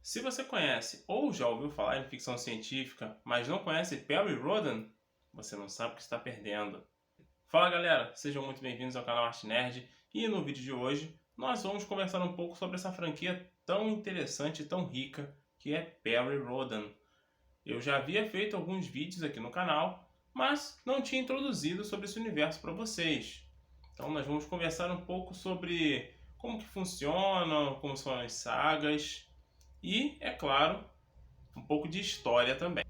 Se você conhece ou já ouviu falar em ficção científica, mas não conhece Perry Rhodan, você não sabe o que está perdendo. Fala galera, sejam muito bem-vindos ao canal Arte Nerd e no vídeo de hoje nós vamos conversar um pouco sobre essa franquia tão interessante e tão rica que é Perry Rhodan. Eu já havia feito alguns vídeos aqui no canal, mas não tinha introduzido sobre esse universo para vocês. Então nós vamos conversar um pouco sobre como que funciona, como são as sagas e, é claro, um pouco de história também.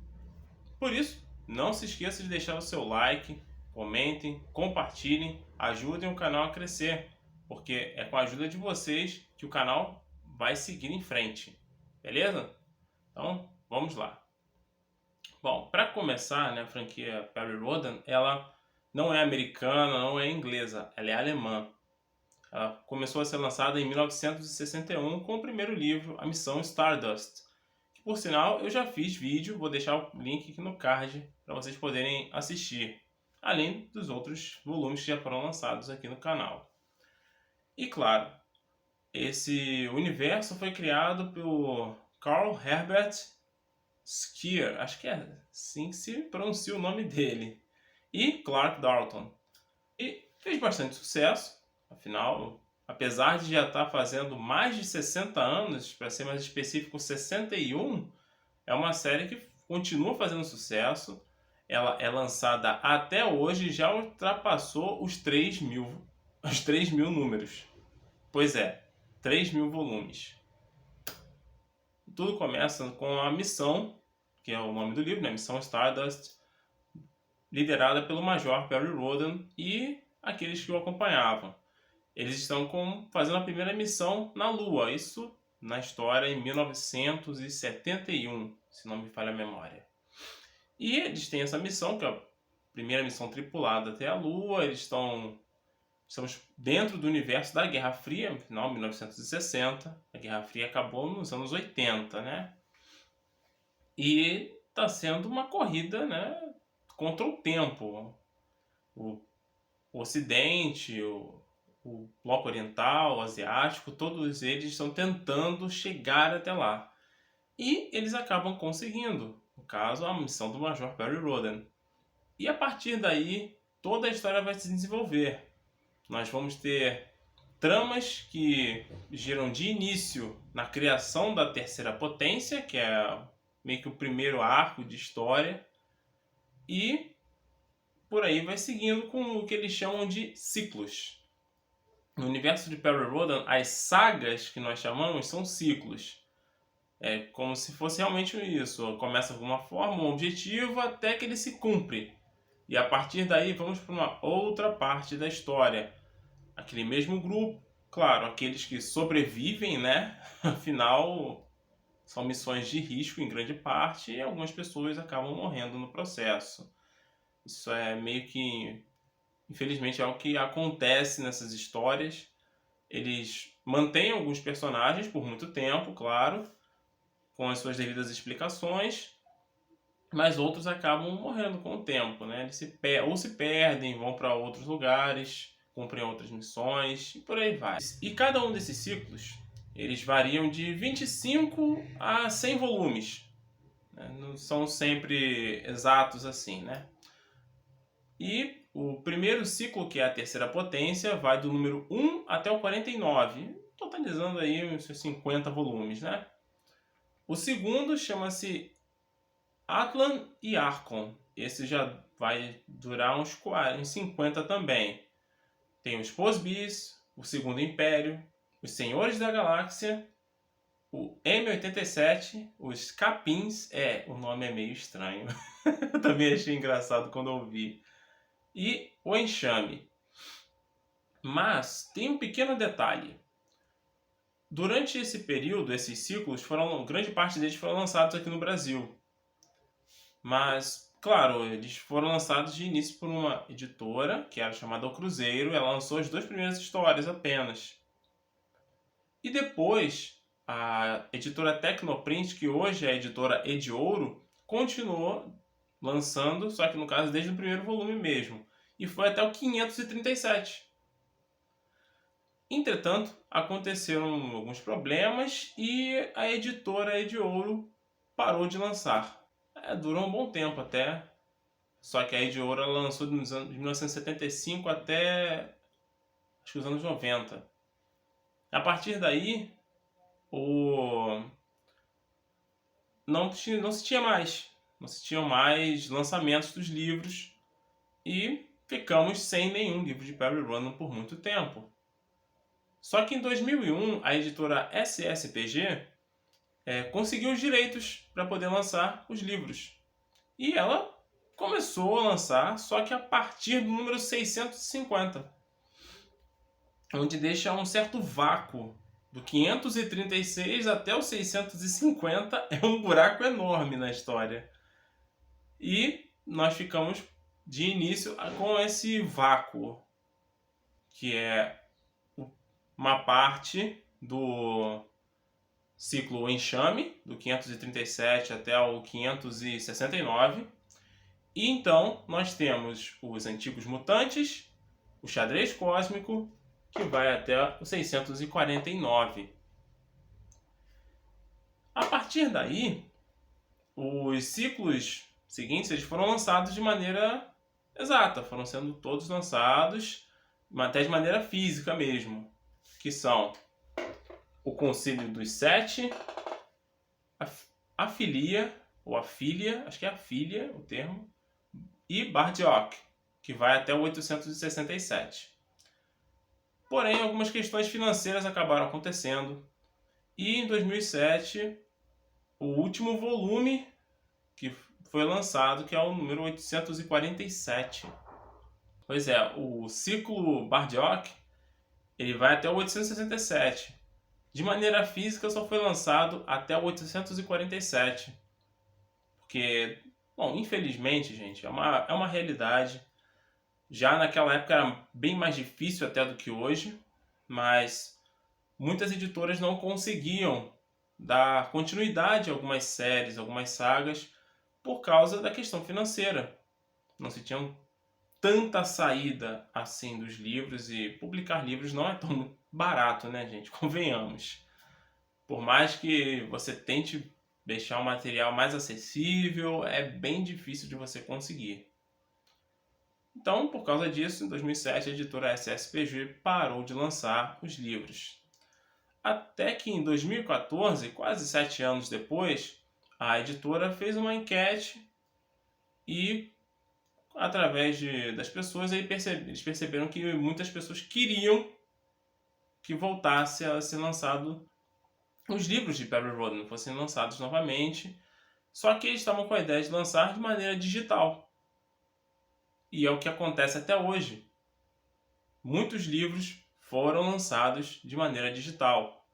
Por isso, não se esqueça de deixar o seu like, comentem, compartilhem, ajudem o canal a crescer, porque é com a ajuda de vocês que o canal vai seguir em frente, beleza? Então, vamos lá. Bom, para começar, né, a franquia Perry Rhodan, ela não é americana, não é inglesa, ela é alemã. Ela começou a ser lançada em 1961 com o primeiro livro, A Missão Stardust. Que, por sinal, eu já fiz vídeo, vou deixar o link aqui no card para vocês poderem assistir. Além dos outros volumes que já foram lançados aqui no canal. E claro, esse universo foi criado pelo Carl Herbert Skier, acho que é assim que se pronuncia o nome dele, e Clark Dalton. E fez bastante sucesso, afinal, apesar de já estar fazendo mais de 60 anos, para ser mais específico, 61, é uma série que continua fazendo sucesso. Ela é lançada até hoje e já ultrapassou os 3.000 números. Pois é, 3.000 volumes. Tudo começa com a missão, que é o nome do livro, né? Missão Stardust, liderada pelo Major Perry Rhodan e aqueles que o acompanhavam. Eles estão fazendo a primeira missão na Lua, isso na história em 1971, se não me falha a memória. E eles têm essa missão, que é a primeira missão tripulada até a Lua. Estamos dentro do universo da Guerra Fria, no final de 1960. A Guerra Fria acabou nos anos 80, né? E está sendo uma corrida, né, contra o tempo. O Ocidente, o Bloco Oriental, o Asiático, todos eles estão tentando chegar até lá. E eles acabam conseguindo. No caso, a missão do Major Perry Rhodan. E a partir daí, toda a história vai se desenvolver. Nós vamos ter tramas que giram de início na criação da Terceira Potência, que é meio que o primeiro arco de história. E por aí vai seguindo com o que eles chamam de ciclos. No universo de Perry Rhodan, as sagas que nós chamamos são ciclos. É como se fosse realmente isso. Começa com uma forma, um objetivo, até que ele se cumpre. E a partir daí vamos para uma outra parte da história. Aquele mesmo grupo, claro, aqueles que sobrevivem, né? Afinal, são missões de risco em grande parte e algumas pessoas acabam morrendo no processo. Isso é meio que, infelizmente, é o que acontece nessas histórias. Eles mantêm alguns personagens por muito tempo, claro, com as suas devidas explicações, mas outros acabam morrendo com o tempo, né? Eles se perdem, vão para outros lugares, cumprem outras missões e por aí vai. E cada um desses ciclos, eles variam de 25 a 100 volumes. Né? Não são sempre exatos assim, né? E o primeiro ciclo, que é a Terceira Potência, vai do número 1 até o 49, totalizando aí uns 50 volumes, né? O segundo chama-se Atlan e Archon. Esse já vai durar uns 50 também. Tem os Posbis, o Segundo Império, os Senhores da Galáxia, o M87, os Capins. O nome é meio estranho. Eu também achei engraçado quando ouvi. E o Enxame. Mas tem um pequeno detalhe. Durante esse período, esses ciclos grande parte deles foram lançados aqui no Brasil. Mas, claro, eles foram lançados de início por uma editora, que era chamada O Cruzeiro. Ela lançou as duas primeiras histórias apenas. E depois, a editora Tecnoprint, que hoje é a editora Ediouro, continuou lançando, só que no caso desde o primeiro volume mesmo. E foi até o 537. Entretanto, aconteceram alguns problemas e a editora Ediouro parou de lançar. Durou um bom tempo até, só que a Ediouro lançou de 1975 até acho que os anos 90. A partir daí, não se tinham mais lançamentos dos livros e ficamos sem nenhum livro de Perry Randall por muito tempo. Só que em 2001, a editora SSPG conseguiu os direitos para poder lançar os livros. E ela começou a lançar, só que a partir do número 650, onde deixa um certo vácuo. Do 536 até o 650 é um buraco enorme na história. E nós ficamos de início com esse vácuo, que é uma parte do ciclo Enxame, do 537 até o 569. E então nós temos os Antigos Mutantes, o Xadrez Cósmico, que vai até o 649. A partir daí, os ciclos seguintes eles foram lançados de maneira exata, foram sendo todos lançados até de maneira física mesmo, que são o Concílio dos Sete, a Filia, ou a Filia, acho que é a Filia o termo, e Bardioch, que vai até o 867. Porém, algumas questões financeiras acabaram acontecendo e em 2007 o último volume que foi lançado, que é o número 847. Pois é, o ciclo Bardioch ele vai até o 867. De maneira física só foi lançado até o 847. Porque, bom, infelizmente, gente, é uma realidade. Já naquela época era bem mais difícil até do que hoje, mas muitas editoras não conseguiam dar continuidade a algumas séries, algumas sagas, por causa da questão financeira. Não se tinha tanta saída assim dos livros, e publicar livros não é tão barato, né, gente? Convenhamos. Por mais que você tente deixar o material mais acessível, é bem difícil de você conseguir. Então, por causa disso, em 2007, a editora SSPG parou de lançar os livros. Até que em 2014, quase 7 anos depois, a editora fez uma enquete e, através das pessoas, eles perceberam que muitas pessoas queriam que voltasse a ser lançado os livros de Perry Rhodan, fossem lançados novamente, só que eles estavam com a ideia de lançar de maneira digital. E é o que acontece até hoje. Muitos livros foram lançados de maneira digital.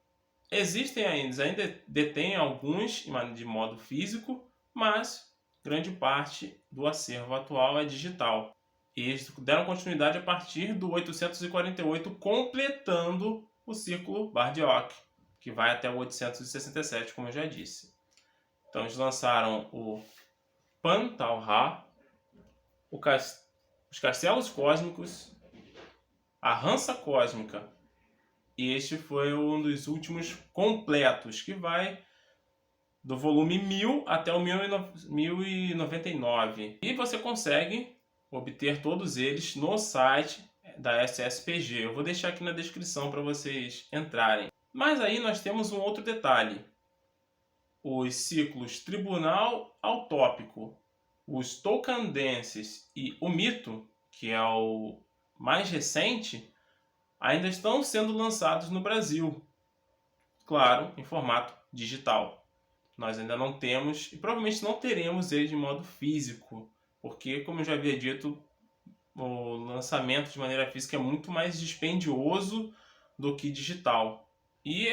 Existem ainda detêm alguns de modo físico, mas grande parte do acervo atual é digital. E eles deram continuidade a partir do 848, completando o ciclo Bardioch, que vai até o 867, como eu já disse. Então eles lançaram o Pan Tal Ha, os Castelos Cósmicos, a Hansa Cósmica, e este foi um dos últimos completos, que vai do volume 1000 até o 1099. E você consegue obter todos eles no site da SSPG. Eu vou deixar aqui na descrição para vocês entrarem. Mas aí nós temos um outro detalhe. Os ciclos Tribunal Autópico, os Tolkandenses e o Mito, que é o mais recente, ainda estão sendo lançados no Brasil. Claro, em formato digital. Nós ainda não temos e provavelmente não teremos eles de modo físico, porque, como eu já havia dito, o lançamento de maneira física é muito mais dispendioso do que digital. E,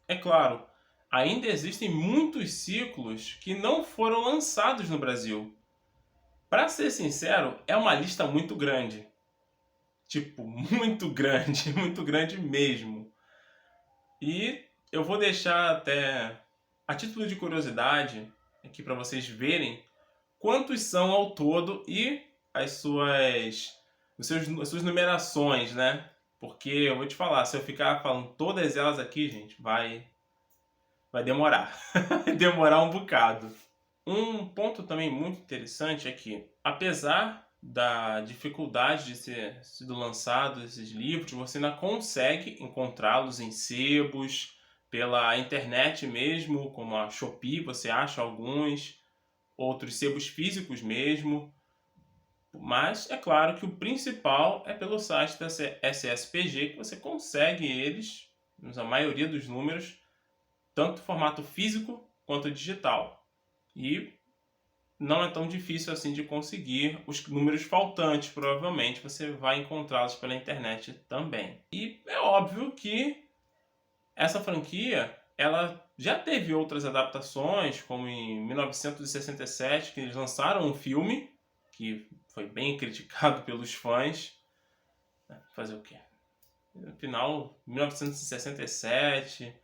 é claro, ainda existem muitos ciclos que não foram lançados no Brasil. Para ser sincero, é uma lista muito grande. Tipo, muito grande mesmo. E eu vou deixar até, a título de curiosidade, aqui para vocês verem quantos são ao todo e as suas numerações, né? Porque eu vou te falar, se eu ficar falando todas elas aqui, gente, vai demorar. Vai demorar um bocado. Um ponto também muito interessante é que, apesar da dificuldade de ter sido lançados esses livros, você ainda consegue encontrá-los em sebos, pela internet mesmo, como a Shopee, você acha alguns, outros sebos físicos mesmo. Mas é claro que o principal é pelo site da SSPG, que você consegue eles, a maioria dos números, tanto formato físico quanto digital. E não é tão difícil assim de conseguir. Os números faltantes, provavelmente, você vai encontrá-los pela internet também. E é óbvio que essa franquia, ela já teve outras adaptações, como em 1967, que eles lançaram um filme, que foi bem criticado pelos fãs. Fazer o quê? No final, 1967,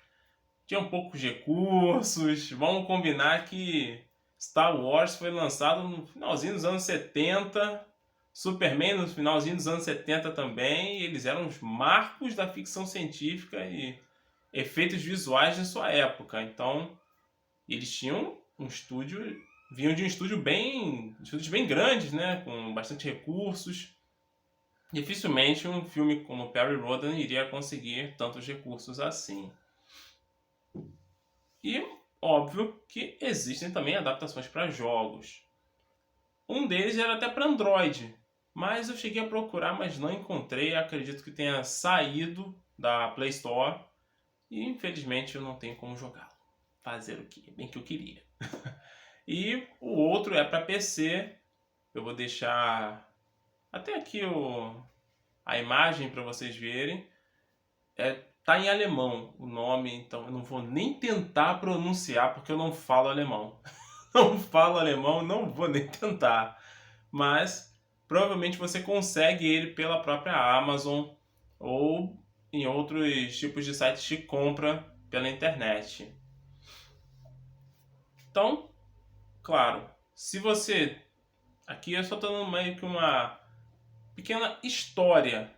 tinham poucos recursos. Vamos combinar que Star Wars foi lançado no finalzinho dos anos 70, Superman no finalzinho dos anos 70 também, e eles eram os marcos da ficção científica e efeitos visuais de sua época. Então, eles tinham um estúdio, vinham de um estúdios bem grandes, né, com bastante recursos. Dificilmente um filme como Perry Rodan iria conseguir tantos recursos assim. E óbvio que existem também adaptações para jogos. Um deles era até para Android, mas eu cheguei a procurar, mas não encontrei. Acredito que tenha saído da Play Store e infelizmente eu não tenho como jogá-lo. Fazer o que? Bem que eu queria. E o outro é para PC. Eu vou deixar até aqui a imagem para vocês verem. Tá em alemão o nome, então eu não vou nem tentar pronunciar porque eu não falo alemão. Não falo alemão, não vou nem tentar. Mas provavelmente você consegue ele pela própria Amazon ou em outros tipos de sites de compra pela internet. Então, claro, se você... Aqui eu só estou dando meio que uma pequena história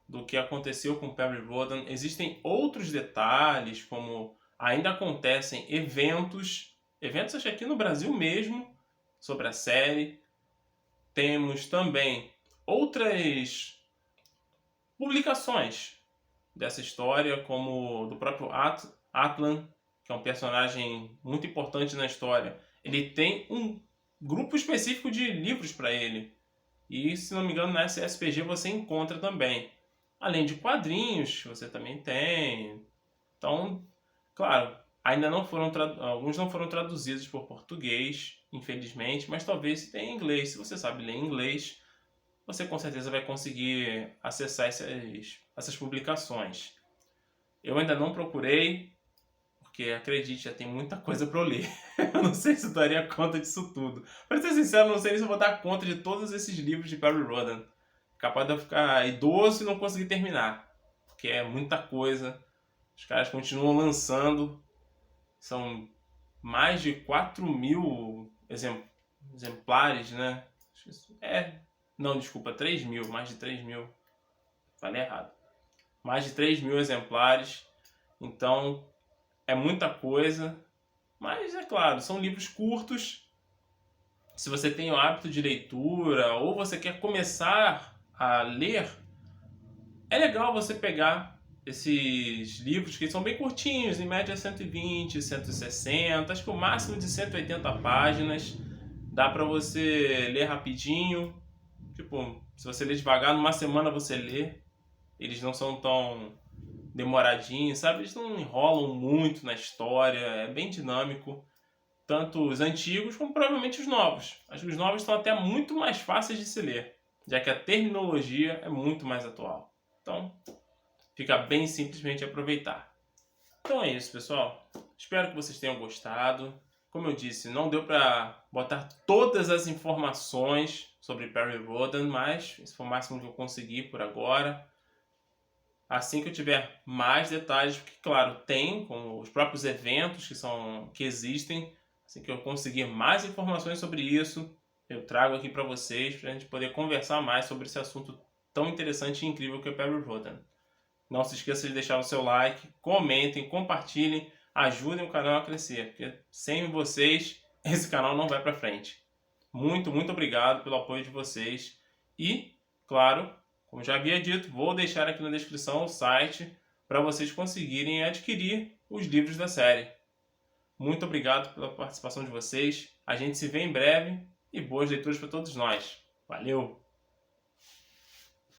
do que aconteceu com Perry Rodan. Existem outros detalhes, como ainda acontecem eventos acho que aqui no Brasil mesmo, sobre a série. Temos também outras publicações dessa história, como do próprio Atlan, que é um personagem muito importante na história. Ele tem um grupo específico de livros para ele. E, se não me engano, na SSPG você encontra também. Além de quadrinhos, você também tem. Então, claro, ainda não foram alguns não foram traduzidos por português, infelizmente, mas talvez se tenha em inglês. Se você sabe ler inglês, você com certeza vai conseguir acessar essas publicações. Eu ainda não procurei, porque acredite, já tem muita coisa para eu ler. Eu não sei se eu daria conta disso tudo. Para ser sincero, não sei nem se eu vou dar conta de todos esses livros de Perry Rodan. Capaz de eu ficar idoso e não conseguir terminar, porque é muita coisa. Os caras continuam lançando. São mais de 4.000 exemplares, né? Não, desculpa, 3.000. Mais de 3.000. Falei errado. Mais de 3.000 exemplares. Então, é muita coisa. Mas, é claro, são livros curtos. Se você tem o hábito de leitura ou você quer começar a ler, é legal você pegar esses livros que são bem curtinhos, em média 120, 160, acho que o máximo de 180 páginas. Dá pra você ler rapidinho. Tipo, se você ler devagar, numa semana você lê. Eles não são tão demoradinhos, sabe? Eles não enrolam muito na história, é bem dinâmico. Tanto os antigos como provavelmente os novos. Acho que os novos estão até muito mais fáceis de se ler, já que a terminologia é muito mais atual. Então, fica bem simplesmente aproveitar. Então é isso, pessoal. Espero que vocês tenham gostado. Como eu disse, não deu para botar todas as informações sobre Perry Rodan, mas esse foi o máximo que eu consegui por agora. Assim que eu tiver mais detalhes, porque claro, tem com os próprios eventos que existem, assim que eu conseguir mais informações sobre isso, eu trago aqui para vocês, para a gente poder conversar mais sobre esse assunto tão interessante e incrível que é Perry Rodan. Não se esqueça de deixar o seu like, comentem, compartilhem, ajudem o canal a crescer, porque sem vocês esse canal não vai para frente. Muito, muito obrigado pelo apoio de vocês e, claro, como já havia dito, vou deixar aqui na descrição o site para vocês conseguirem adquirir os livros da série. Muito obrigado pela participação de vocês. A gente se vê em breve e boas leituras para todos nós. Valeu!